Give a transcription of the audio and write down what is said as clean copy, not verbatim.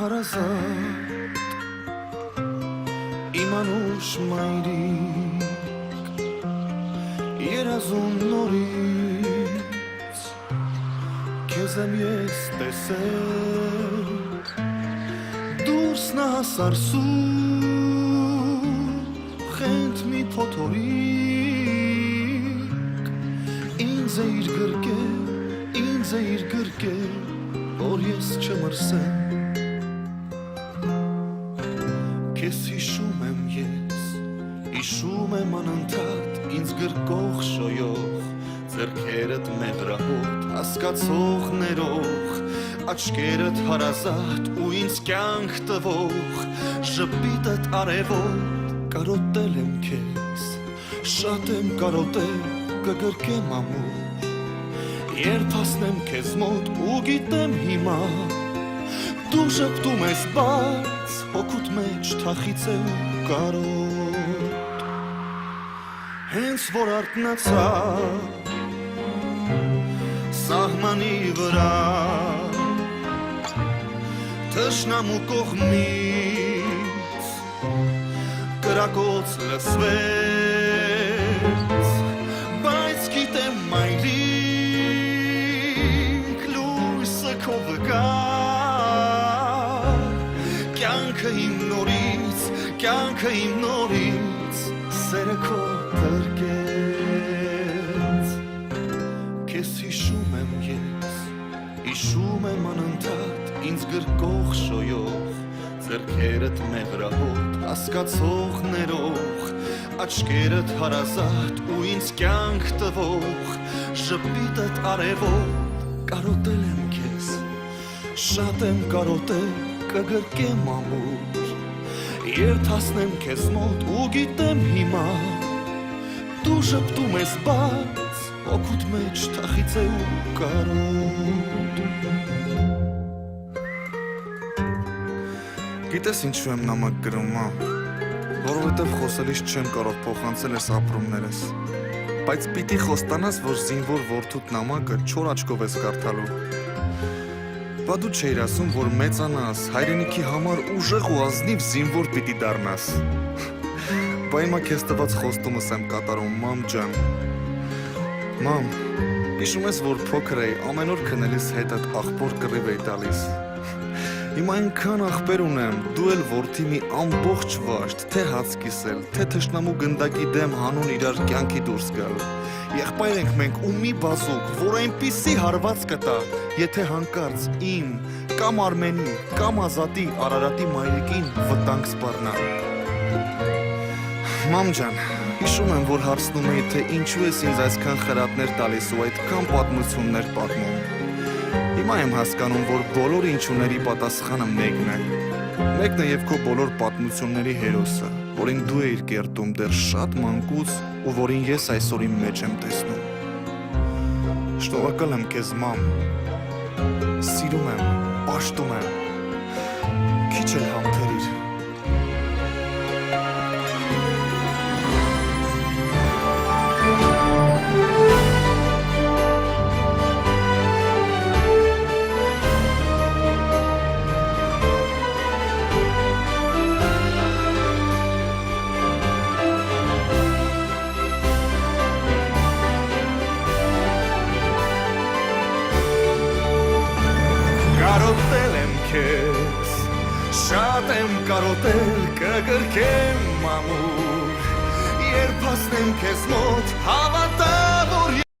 հարազատ իմ անուշ մայրիկ երազում նորից քեզ եմ ես տեսել դուրս նահասարսում խենթ մի փոթորիկ ինձ է իր գրկել որ ես չմրսեմ Քեզ հիշում եմ ես, հիշում եմ անընդհատ ինձ գրկող շոյող ձեռքերդ մեղրահոտ հասկացող ներող աչքերդ հարազատ ու ինձ կյանք տվող ժպիտդ արևոտ կարոտել եմ քեզ շատ եմ կարոտել կգրկեմ ամուր երբ հասնեմ քեզ մոտ ու գիտեմ հիմա դու շպտում ես բաց հոգուտ մեջ թախից է ու կարոտ հենց որ արթնացա սահմանի վրա թշնամու կողմից կրակոց լսվեց բայց գիտեմ մայրիկ լույսը քո վկա Կյանքը իմ նորից սերը քո տրկեց Քեզ հիշում եմ ես հիշում եմ անընդհատ ինձ գրկող շոյող ձեռքերդ մեղրահոտ հասկացող ներող աչքերդ հարազատ ու ինձ կյանք տվող ժպիտդ արևոտ կարոտել եմ քեզ շատ եմ կարոտել կգրկեմ ամուր երբ հասնեմ քեզ մոտ ու գիտեմ հիմա դու շպտում ես բաց հոգուտ մեջ թախից է ու կարոտ Գիտես ինչու եմ նամակ գրում որովհետև խոսելիս չեմ կարող փոխանցել ես ապրումներս բայց պիտի խոստանաս որ զինվոր որդուդ նամակը չոր աչքով ես կարդալու Բա դու չէիր ասում, որ մեծանաս, հայրենիքի համար ուժեղ ու ազնիվ զինվոր պիտի դառնաս Բա հիմա քեզ տված խոստումս եմ կատարում, մամ ջան Մամ, հիշում ես, որ փոքր էի, ամեն օր քնելիս հետդ աղբոր կռիվ էի տալիս Հիմա այնքան աղբեր ունեմ, դու էլ որդի մի ամբողջ վաշտ, թե հաց կիսել, թե թշնամու գնդակի դեմ հանուն իրար կյանքի դուրս գալ Եղբայր ենք մենք ու մի բազուկ, որ այնպիսի հարված կտա, եթե հանկարծ իմ, կամ Արմենի, կամ Ազատի, Արարատի մայրիկին վտանգ սպառնա Մամ ջան, հիշում եմ, որ հարցնում էի, թե ինչու ես ինձ այսքան խրատներ տալիս ու այդքան պատմություններ պատմում Հիմա եմ հասկանում, որ բոլոր ինչուների պատասխանը մեկն է Մեկն է և քո բոլոր պատմությունների հերոսը, որին դու էիր կերտում դեռ շատ մանկուց ու որին ես այսօր իմ մեջ եմ տեսնում Շնորհակալ եմ քեզ մամ Սիրում եմ, պաշտում եմ Քիչ էլ համբերիր Կարոտել եմ քեզ, շատ եմ կարոտել կգրկեմ ամուր Երբ հասնեմ քեզ մոտ